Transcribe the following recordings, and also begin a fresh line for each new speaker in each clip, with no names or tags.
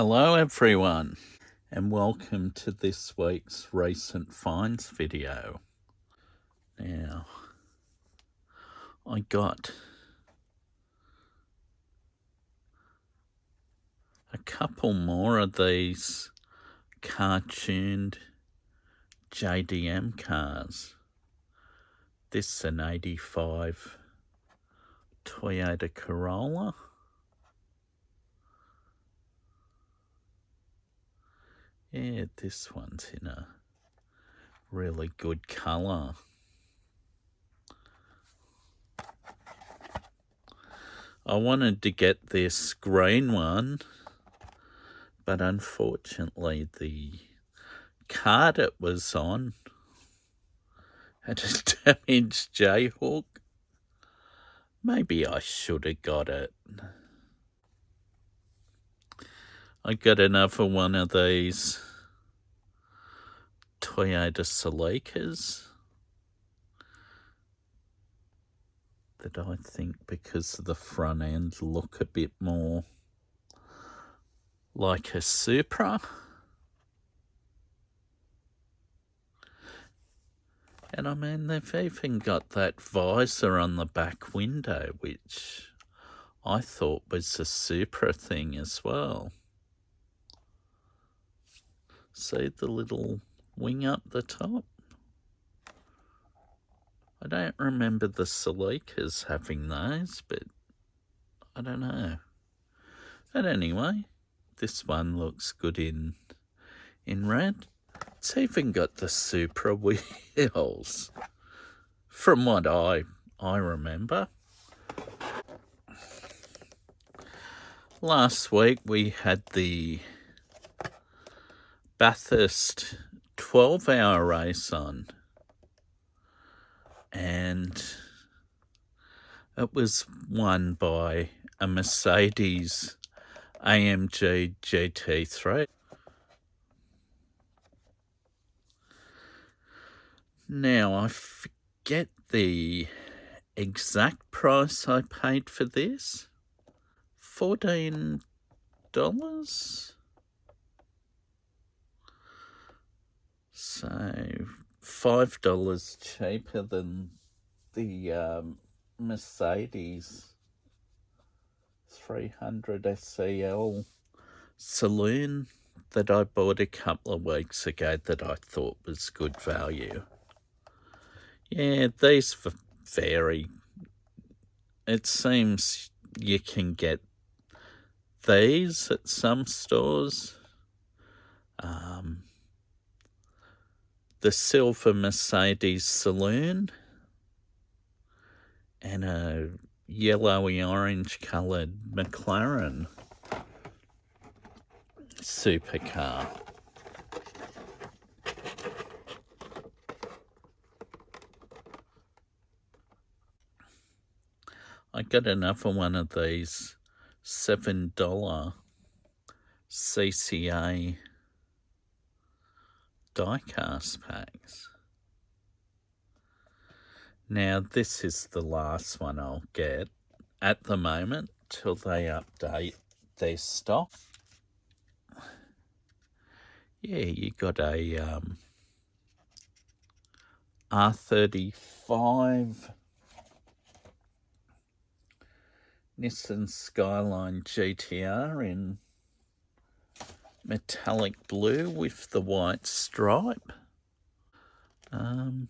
Hello everyone, and welcome to this week's recent finds video. Now, I got a couple more of these cartooned JDM cars. This is an 85 Toyota Corolla. Yeah, this one's in a really good colour. I wanted to get this green one, but unfortunately the card it was on had a damaged J-hook. Maybe I should have got it. I got another one of these Toyota Celica's that I think, because of the front end, look a bit more like a Supra. And I mean, they've even got that visor on the back window, which I thought was a Supra thing as well. See the little wing up the top? I don't remember the Celicas having those, but I don't know. But anyway, this one looks good in red. It's even got the Supra wheels, from what I remember. Last week we had the Bathurst 12-hour race on, and it was won by a Mercedes AMG GT3. Now, I forget the exact price I paid for this. $14? So $5 cheaper than the Mercedes 300 SEL saloon that I bought a couple of weeks ago that I thought was good value. Yeah, these vary. It seems you can get these at some stores. The silver Mercedes saloon and a yellowy orange coloured McLaren supercar. I got another one of these $7 CCA diecast packs. Now, this is the last one I'll get at the moment till they update their stock. Yeah, you got a R35 Nissan Skyline GTR in metallic blue with the white stripe. And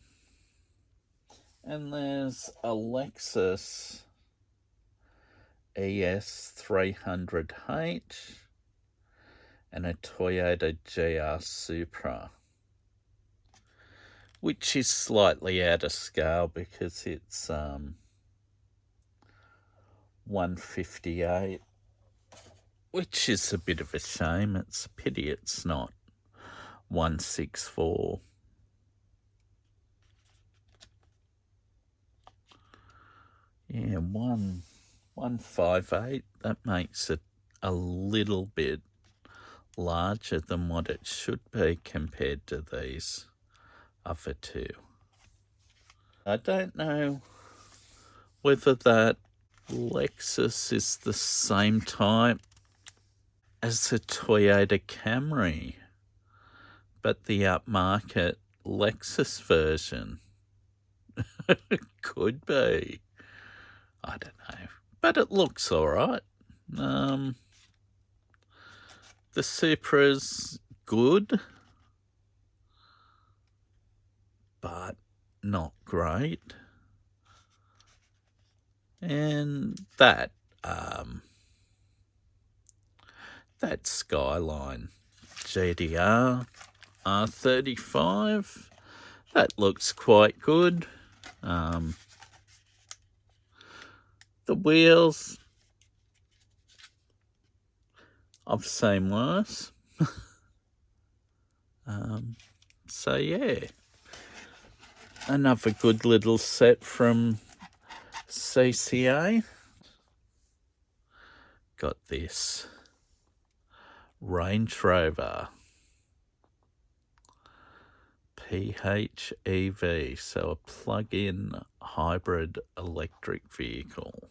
there's a Lexus ES300H and a Toyota GR Supra, which is slightly out of scale because it's 158, which is a bit of a shame. It's a pity it's not 164. Yeah, 158. That makes it a little bit larger than what it should be compared to these other two. I don't know whether that Lexus is the same type as a Toyota Camry, but the upmarket Lexus version. Could be. I don't know. But it looks alright. The Supra's good, but not great. And that Skyline GDR R35, that looks quite good. The wheels, I've seen worse. So yeah, another good little set from CCA. Got this Range Rover PHEV, so a plug-in hybrid electric vehicle.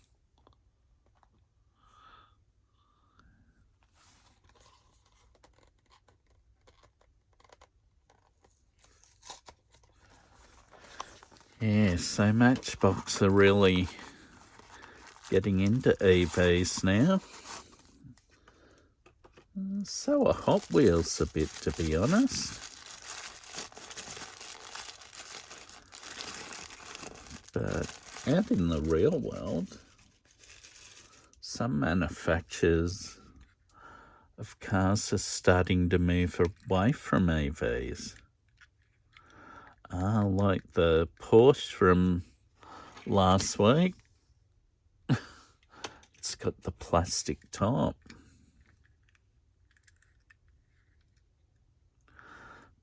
Yeah, so Matchbox are really getting into EVs now. So are Hot Wheels a bit, to be honest. But out in the real world, some manufacturers of cars are starting to move away from EVs. Like the Porsche from last week. It's got the plastic top.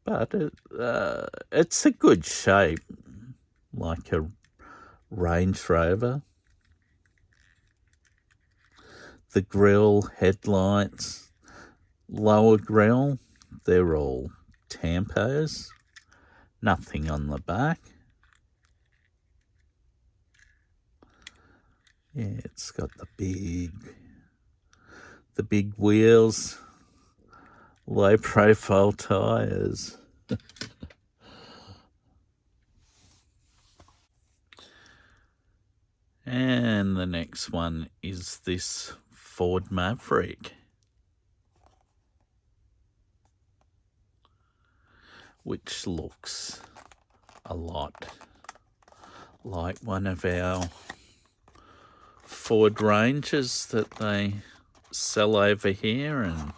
But it's a good shape, like a Range Rover. The grille, headlights, lower grille, they're all tampos. Nothing on the back. Yeah, it's got the big wheels, low profile tires. And the next one is this Ford Maverick, which looks a lot like one of our Ford Rangers that they sell over here, and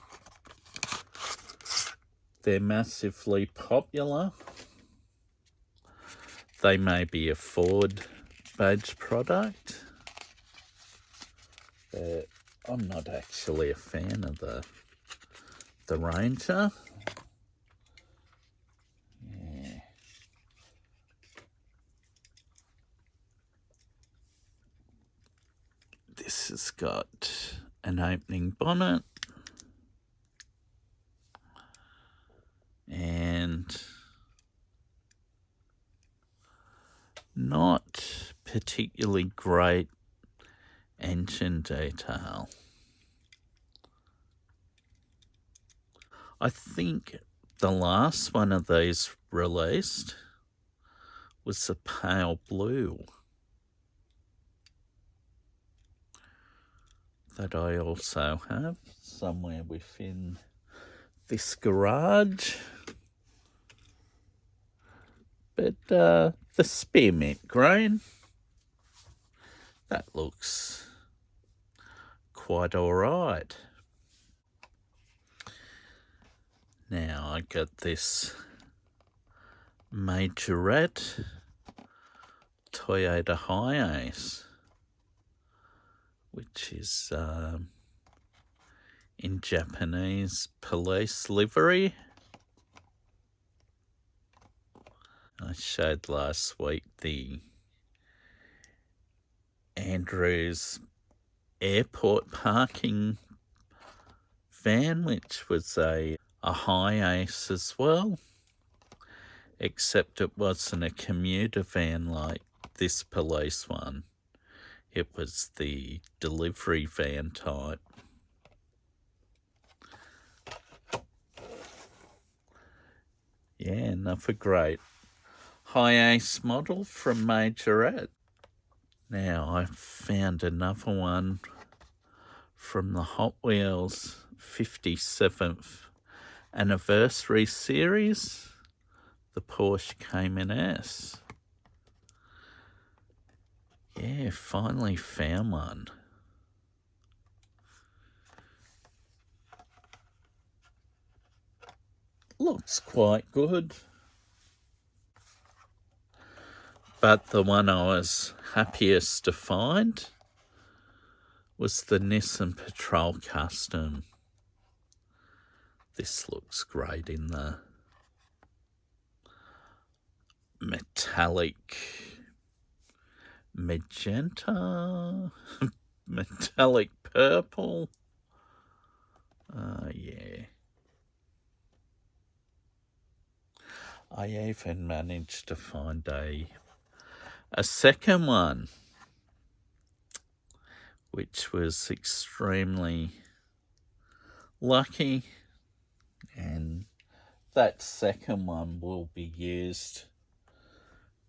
they're massively popular. They may be a Ford badge product, but I'm not actually a fan of the Ranger. Yeah. This has got an opening bonnet and not particularly great engine detail. I think the last one of these released was a pale blue that I also have somewhere within this garage. But the spearmint green, that looks quite alright. Now I got this Majorette Toyota Hiace, which is in Japanese police livery. I showed last week the Andrews airport parking van, which was a Hiace as well, except it wasn't a commuter van like this police one. It was the delivery van type. Yeah, another great high ace model from Majorette. Now I found another one from the Hot Wheels 57th anniversary series. The Porsche Cayman S. Yeah, finally found one. Looks quite good. But the one I was happiest to find was the Nissan Patrol Custom. This looks great in the metallic magenta, metallic purple. Yeah. I even managed to find a second one, which was extremely lucky, and that second one will be used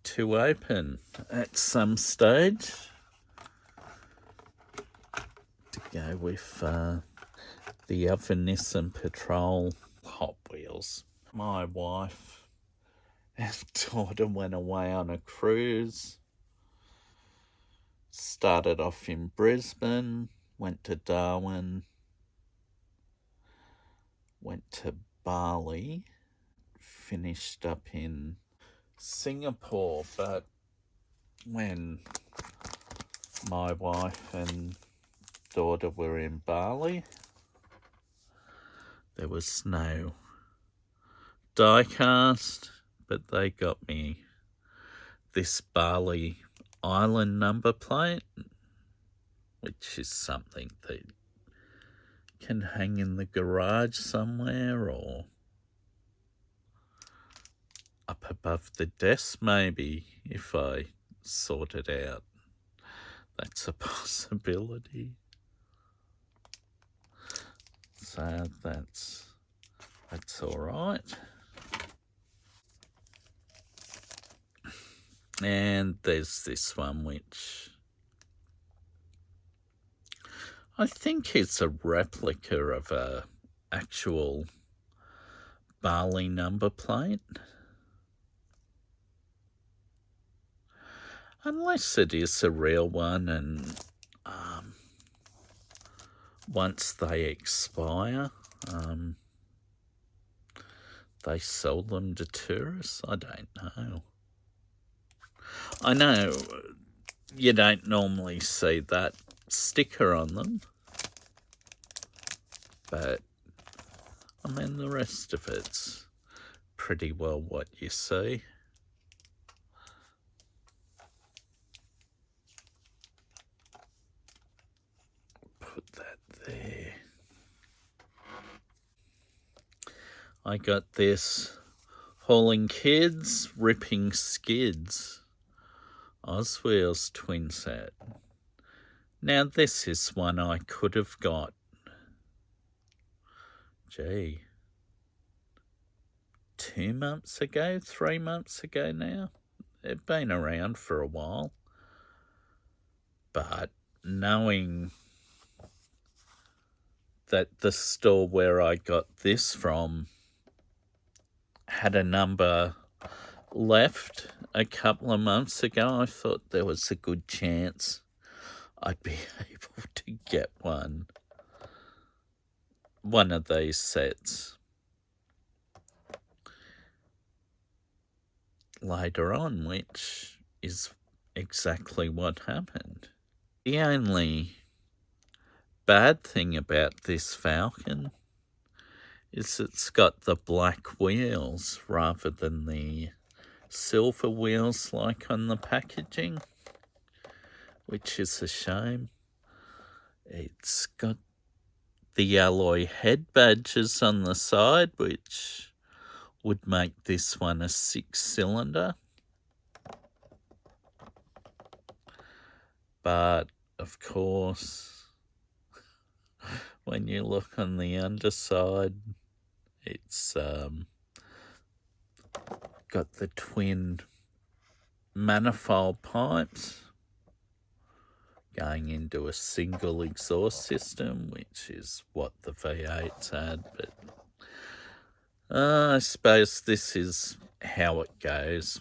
to open at some stage to go with the other Nissan Patrol Hot Wheels. My wife and daughter went away on a cruise. Started off in Brisbane, went to Darwin, went to Bali, finished up in Singapore. But when my wife and daughter were in Bali, there was no diecast, but they got me this Bali island number plate, which is something that can hang in the garage somewhere or up above the desk maybe, if I sort it out. That's a possibility. So that's all right. And there's this one which I think it's a replica of a actual Bali number plate. Unless it is a real one, and once they expire, they sell them to tourists. I don't know. I know you don't normally see that sticker on them, but I mean the rest of it's pretty well what you see. Put that there. I got this Hauling Kids, Ripping Skids, Ozwheels twin set. Now this is one I could have got, 2 months ago, 3 months ago now. They've been around for a while. But knowing that the store where I got this from had a number left a couple of months ago, I thought there was a good chance I'd be able to get one of these sets later on, which is exactly what happened. The only bad thing about this Falcon is it's got the black wheels rather than the silver wheels like on the packaging, which is a shame. It's got the alloy head badges on the side, which would make this one a 6-cylinder. But, of course, when you look on the underside, it's Got the twin manifold pipes going into a single exhaust system, which is what the V8s had, but I suppose this is how it goes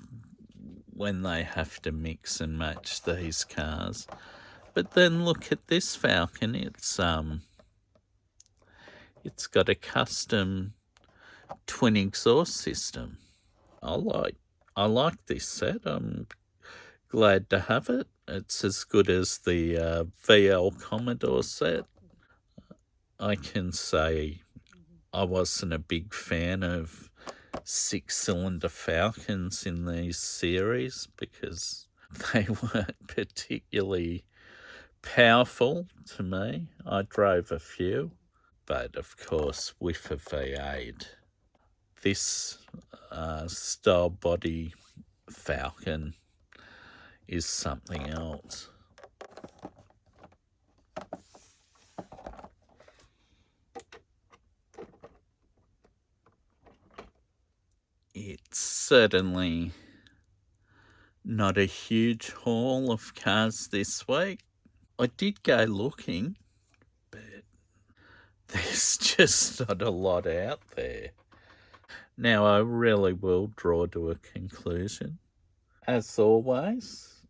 when they have to mix and match these cars. But then look at this Falcon. It's got a custom twin exhaust system. I like this set. I'm glad to have it. It's as good as the VL Commodore set. I can say I wasn't a big fan of 6-cylinder Falcons in these series because they weren't particularly powerful to me. I drove a few, but of course with a V8, this style body Falcon is something else. It's certainly not a huge haul of cars this week. I did go looking, but there's just not a lot out there. Now I really will draw to a conclusion. As always,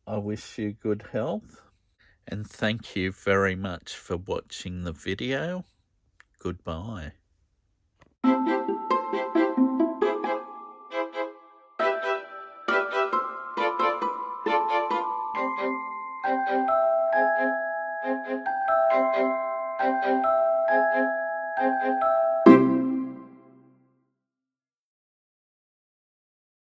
I wish you good health, and thank you very much for watching the video. Goodbye.